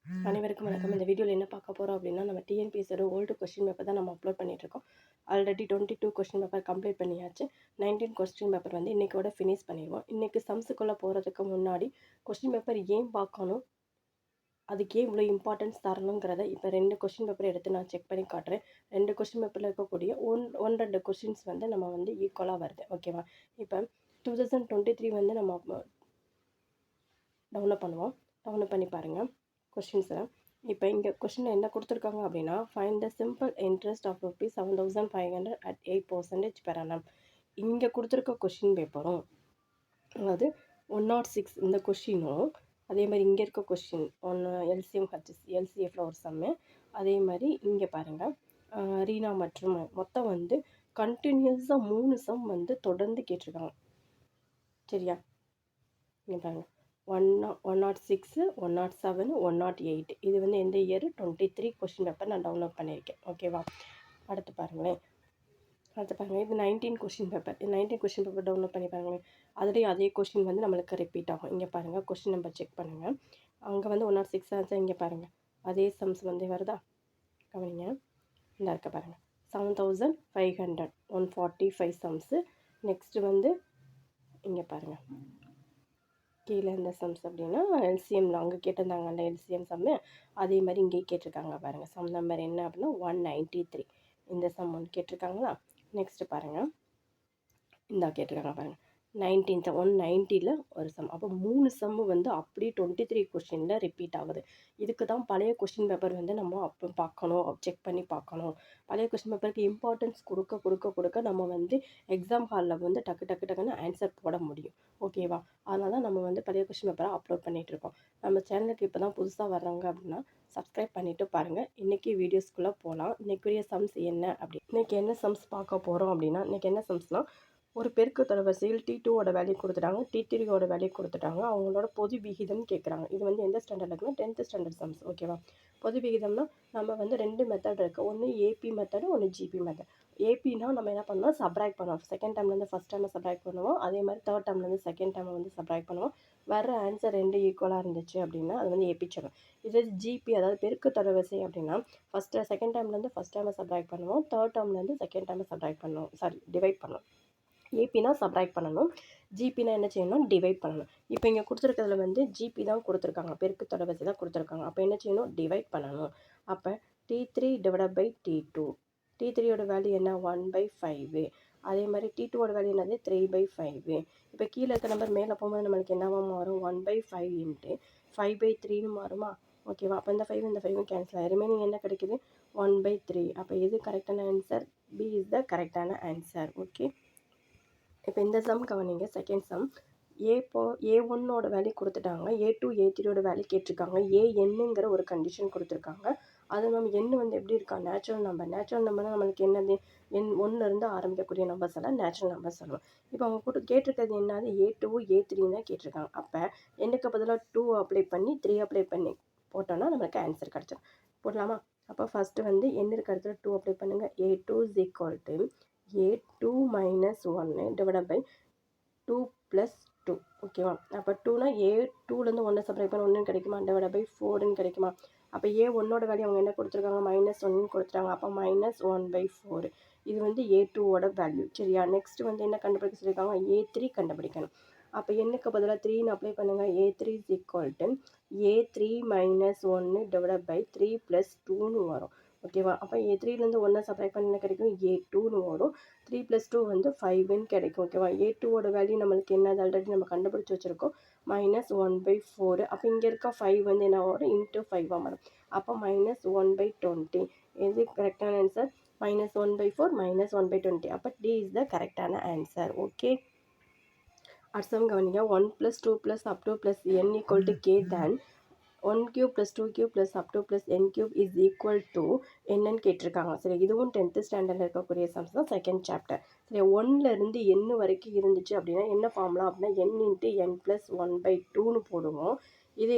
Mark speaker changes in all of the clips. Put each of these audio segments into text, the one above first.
Speaker 1: அனைவருக்கும் வணக்கம். இந்த வீடியோவில் என்ன பார்க்க போகிறோம் அப்படின்னா, நம்ம டிஎன்பிஎஸ்சியோட ஓல்டு கொஸ்டின் பேப்பர் தான் நம்ம அப்லோட் பண்ணிட்டுருக்கோம். ஆல்ரெடி 22 கொஸ்டின் பேப்பர் கம்ப்ளீட் பண்ணியாச்சு. 19 கொஸ்டின் பேப்பர் வந்து இன்றைக்கோட ஃபினிஷ் பண்ணிடுவோம். இன்றைக்கி சம்ஸுக்குள்ளே போகிறதுக்கு முன்னாடி கொஸ்டின் பேப்பர் ஏன் பார்க்கணும், அதுக்கு ஏன் இவ்வளோ இம்பார்ட்டன்ஸ் தரணுங்கிறத இப்போ 2 கொஸ்டின் பேப்பர் எடுத்து நான் செக் பண்ணி காட்டுறேன். 2 கொஸ்டின் பேப்பரில் இருக்கக்கூடிய 1-2 கொஸ்டின்ஸ் வந்து நம்ம வந்து ஈக்குவலாக வருது. ஓகேவா? இப்போ 2023 வந்து நம்ம டவுன்லோட் பண்ணுவோம். டவுன்லோட் பண்ணி பாருங்கள் கொஸ்டின்ஸை. இப்போ இங்கே கொஸ்டின் என்ன கொடுத்துருக்காங்க அப்படின்னா, find the simple interest of ₹7,500 at 8% per annum. இங்கே கொடுத்துருக்க கொஸ்டின் பேப்பரும், அதாவது 106 இந்த கொஸ்டினும், அதே மாதிரி இங்கே இருக்க கொஸ்டின் ஒன்று எல்சிஎஃப்ல ஒரு சம்மு, அதே மாதிரி இங்கே பாருங்கள் ரீனா மற்றும் மொத்தம் வந்து கண்டினியூஸாக 3 சம் வந்து தொடர்ந்து கேட்டிருக்காங்க. சரியா? இங்கே பாருங்கள் 106, 107, 108. இது வந்து எந்த இயர்? 23 கொஸ்டின் பேப்பர் நான் டவுன்லோட் பண்ணியிருக்கேன். ஓகேவா? அடுத்து பாருங்களேன். இது 19 question paper. 19 question paper download பண்ணி பாருங்களேன். அதுலேயும் அதே கொஸ்டின் வந்து நம்மளுக்கு ரிப்பீட் ஆகும். இங்கே பாருங்கள் கொஸ்டின் நம்பர் செக் பண்ணுங்கள். அங்கே வந்து 106 ஆச்சு. இங்கே பாருங்கள் அதே சம்ஸ் வந்து வருதா? கவனிங்க. இந்த இருக்க பாருங்கள் 7,500 145 சம்ஸு. நெக்ஸ்ட்டு வந்து இங்கே பாருங்கள் கீழே இந்த சம்ஸ் அப்படின்னா எல்சிஎம்ல அங்கே கேட்டிருந்தாங்கல்ல எல்சிஎம் சம்மு, அதே மாதிரி இங்கேயே கேட்டிருக்காங்க பாருங்கள். சம் நம்பர் என்ன அப்படின்னா 193. இந்த சம் ஒன்று கேட்டிருக்காங்களா? நெக்ஸ்ட்டு பாருங்கள், இந்த கேட்டிருக்காங்க பாருங்கள் 19th 190ல் ஒரு சம். அப்போ 3 சம்மு வந்து அப்படியே 23 கொஸ்டினில் ரிப்பீட் ஆகுது. இதுக்கு தான் பழைய கொஸ்டின் பேப்பர் வந்து நம்ம அப்போ பார்க்கணும், செக் பண்ணி பார்க்கணும். பழைய கொஸ்டின் பேப்பருக்கு இம்பார்ட்டன்ஸ் கொடுக்க நம்ம வந்து எக்ஸாம் ஹாலில் வந்து டக்குன்னு ஆன்சர் போட முடியும். ஓகேவா? அதனால தான் நம்ம வந்து பழைய கொஸ்டின் பேப்பரை அப்லோட் பண்ணிகிட்ருக்கோம். நம்ம சேனலுக்கு இப்போ தான் புதுசாக வர்றவங்க அப்படின்னா சப்ஸ்கிரைப் பண்ணிவிட்டு பாருங்கள். இன்றைக்கி வீடியோஸ்குள்ளே போகலாம். இன்றைக்குரிய சம்ஸ் என்ன அப்படி, இன்றைக்கி என்ன சம்ஸ் பார்க்க போகிறோம் அப்படின்னா, இன்றைக்கி என்ன சம்ஸ்னால், ஒரு பெருக்கு தொடர்வரிசையில் T2ஓட வேல்யூ கொடுத்துட்டாங்க, T3ஓட வேல்யூ கொடுத்துட்டாங்க. அவங்களோட பொது விகிதம் கேட்குறாங்க. இது வந்து எந்த ஸ்டாண்டர்ட் இருக்குன்னா 10th ஸ்டாண்டர்ட் சம்ஸ். ஓகேவா? பொது விகிதம்னா நம்ம வந்து 2 மெத்தட் இருக்குது. ஒன்று ஏபி மெத்தடு, ஒன்று ஜிபி மெத்தட். ஏபினா நம்ம என்ன பண்ணோம், சப்ராக்ட் பண்ணுவோம். செகண்ட் டேர்ம்லேருந்து ஃபஸ்ட் டேர்மை சப்ராக்ட் பண்ணுவோம். அதே மாதிரி தேர்ட் டேர்ம்லேருந்து செகண்ட் டேர்மை வந்து சப்ராக்ட் பண்ணுவோம். வர ஆன்சர் 2 ஈக்குவலாக இருந்துச்சு அப்படின்னா அது வந்து ஏபி சொல்லும். இது ஜிபி, அதாவது பெருக்கு தொடர்வரிசை அப்படின்னா செகண்ட் டேர்ம்லேருந்து ஃபஸ்ட் டேர்மை சப்ராக்ட் பண்ணுவோம். தேர்ட் டேர்ம்லேருந்து செகண்ட் டேர்மை சப்ராக்ட் பண்ணுவோம். டிவைட் பண்ணுவோம். ஏபினா சப்ராக்ட் பண்ணணும், ஜிபினா என்ன செய்யணும், டிவைட் பண்ணணும். இப்போ இங்கே கொடுத்துருக்கிறதுல வந்து ஜிபி தான் கொடுத்துருக்காங்க, பெருக்கு தொடர்வரிசை தான் கொடுத்துருக்காங்க. அப்போ என்ன செய்யணும், டிவைட் பண்ணணும். அப்போ T3 divide by T2. T3யோட value என்ன, 1/5. அதே மாதிரி T2ஓட வேல்யூ என்னது, 3/5. இப்போ கீழே இருக்க நம்பர் மேலே போகும்போது நம்மளுக்கு என்னவா மாறும், 1/5 இன்ட்டு 5/3ன்னு மாறுமா? ஓகேவா? அப்போ இந்த 5 இந்த 5 கேன்சல் ஆகிடும். ரிமைனிங் என்ன கிடைக்குது, 1/3. அப்போ இது கரெக்டான ஆன்சர், பி இஸ் த கரெக்டான ஆன்சர். ஓகே. இப்போ இந்த சம் கவனிங்க. செகண்ட் சம், A1ஓட வேல்யூ கொடுத்துட்டாங்க, A2 A3ஓட வேல்யூ கேட்டிருக்காங்க, ஏஎன்னுங்கிற ஒரு கண்டிஷன் கொடுத்துருக்காங்க. அது நம்ம எண் வந்து எப்படி இருக்கா, நேச்சுரல் நம்பர்னால் நம்மளுக்கு என்னது, எண் 1லேருந்து ஆரம்பிக்கக்கூடிய நம்பர்ஸ் எல்லாம் நேச்சுரல் நம்பர்ஸ் சொல்லுவோம். இப்போ அவங்க கேட்டிருக்கிறது என்னது, A2 A3 தான் கேட்டிருக்காங்க. அப்போ எண்ணுக்கு பதிலாக 2 அப்ளை பண்ணி 3 அப்ளை பண்ணி போட்டோன்னா நம்மளுக்கு ஆன்சர் கிடச்சிடும். போடலாமா? அப்போ ஃபஸ்ட்டு வந்து எண் இருக்க இடத்துல 2 அப்ளை பண்ணுங்கள். A2 is equal to A2 minus 1 divided by 2 plus 2. ஓகேவா? அப்போ 2னா A2லேருந்து 1 சப்ராக்ட் பண்ண 1 கிடைக்குமா, டிவைட் பை 4ன்னு கிடைக்குமா? அப்போ A1ஓட வேல்யூ அவங்க என்ன கொடுத்துருக்காங்க, -1 கொடுத்துட்டாங்க. அப்போ -1/4. இது வந்து A2ஓட வேல்யூ. சரியா? நெக்ஸ்ட் வந்து என்ன கண்டுபிடிக்க சொல்லியிருக்காங்க, A3 கண்டுபிடிக்கணும். அப்போ எண்ணுக்கு பதிலாக 3ன்னு அப்ளை பண்ணுங்கள். A3 is equal to A3 minus 1 divided by 3 plus 2ன்னு வரும். ஓகேவா? அப்போ A3லேருந்து 1 சப்ராக்ட் பண்ண என்ன கிடைக்கும், A2ன்னு வரும். 3 + 2 வந்து 5ன்னு கிடைக்கும். ஓகேவா? A2ஓட வேல்யூ நம்மளுக்கு என்னது, ஆல்ரெடி நம்ம கண்டுபிடிச்சி வச்சுருக்கோம், -1/4. அப்போ இங்கே இருக்க 5 வந்து என்ன வரும், இன்ட்டு 5ஆக வரும். அப்போ -1/20. இது கரெக்டான ஆன்சர். -1/4 -1/20. அப்போ D இஸ் த கரெக்டான ஆன்சர். ஓகே. அடுத்த சம் கவனிங்க. 1 + 2 + up to plus n equal to k then 1³ + 2³ + up to plus n³ is equal to என்னன்னு கேட்டிருக்காங்க. சரி, இதுவும் 10th ஸ்டாண்டர்டில் இருக்கக்கூடிய சம்ஸ் தான், செகண்ட் சாப்டர். சரி, 1லேருந்து n வரைக்கும் இருந்துச்சு அப்படின்னா என்ன ஃபார்முலா அப்படின்னா n × n + 1/2ன்னு போடுவோம். இது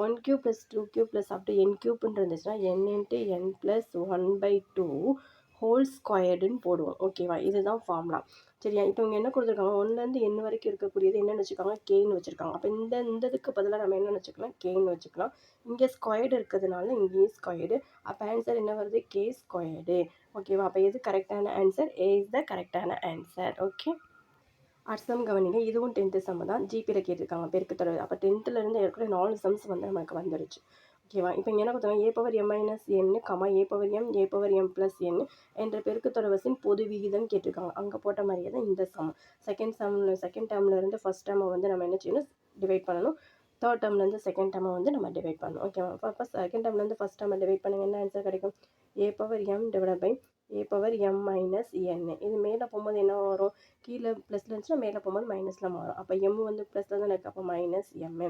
Speaker 1: 1³ + 2³ + up to n³ இருந்துச்சுன்னா n × n + 1/2 ஹோல் ஸ்கொயர்டுன்னு போடுவோம். ஓகேவா? இதுதான் ஃபார்முலா. சரியா? இப்போ இவங்க என்ன குடுத்துருக்காங்க, 1லேருந்து n வரைக்கும் இருக்கக்கூடியது என்னன்னு வச்சுருக்காங்க, கேன்னு வச்சுருக்காங்க. அப்போ இந்த இதுக்கு பதிலா நம்ம என்னன்னு வச்சுக்கலாம், கேன்னு வச்சுக்கலாம். இங்கே ஸ்கொயர்டு இருக்கிறதுனால இங்கேயும் ஸ்கொயர்டு. அப்போ ஆன்சர் என்ன வருது, கே ஸ்கொயர்டு. ஓகேவா? அப்போ எது கரெக்டான ஆன்சர்? ஏ இஸ் த கரெக்டான ஆன்சர். ஓகே. அடுத்த சம் கவனிங்க. இதுவும் 10th சம் தான். ஜிபியில் கேட்டிருக்காங்க பெருக்குத்தொடர். அப்போ 10th ஏற்கனவே 4 சம்ஸ் வந்து நமக்கு வந்துருச்சு. ஓகேவா? இப்போ இங்கே என்ன கொடுத்தாங்க, ஏ பவர் எம் மைனஸ் என் கமா ஏ பவர் எம் ப்ளஸ் என் என்ற பெருக்குத்தொடர்வரிசையின் பொது விகிதம் கேட்டிருக்காங்க. அங்கே போட்ட மாதிரியே தான் இந்த சம். செகண்ட் டேர்மில் இருந்து ஃபர்ஸ்ட் டேர்மை வந்து நம்ம என்ன செய்யணும், டிவைட் பண்ணணும். தேர்ட் டேர்ம்லேருந்து செகண்ட் டேர்மை வந்து நம்ம டிவைட் பண்ணணும். ஓகேவா? அப்போ செகண்ட் டேர்ம்லேருந்து ஃபர்ஸ்ட் டேர்மை டிவைட் பண்ணுங்க, என்ன ஆன்சர் கிடைக்கும், A power M divide by A power M minus N. இது மேலே போகும்போது என்ன வரும், கீழே ப்ளஸில் இருந்துச்சுன்னா மேலே போகும்போது மைனஸில் மாறும். அப்போ எம் வந்து ப்ளஸில் தானே இருக்குது, அப்போ மைனஸ் எம்.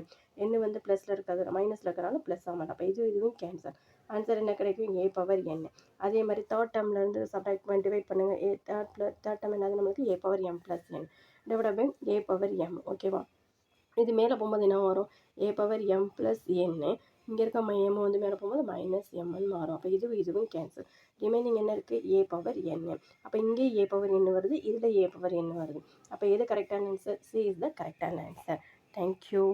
Speaker 1: என் வந்து ப்ளஸில் இருக்காது, மைனஸில் இருக்கிறனால ப்ளஸ் ஆகும். அப்போ இதுவும் கேன்சல். ஆன்சர் என்ன கிடைக்கும், ஏ பவர் என். அதே மாதிரி தேர்ட் டேர்ம்லேருந்து சப்ராக்ட் பண்ணி டிவைட் பண்ணுங்கள். தேர்ட் டேர்ம் என்னது நம்மளுக்கு, A power M plus N divide by A power M. ஓகேவா? இது மேலே போகும்போது என்ன வரும், ஏ பவர் எம் ப்ளஸ் என்னு. இங்கே இருக்க எம் வந்து மேலே போகும்போது மைனஸ் எம்னு மாறும். அப்போ இதுவும் கேன்சல். ரிமைனிங் என்ன இருக்குது, ஏ பவர் என். அப்போ இங்கே ஏ பவர் என் வருது, இதில் ஏ பவர் என் வருது. அப்போ எது கரெக்டான ஆன்சர், சி இஸ் த கரெக்டான ஆன்சர். தேங்க்யூ.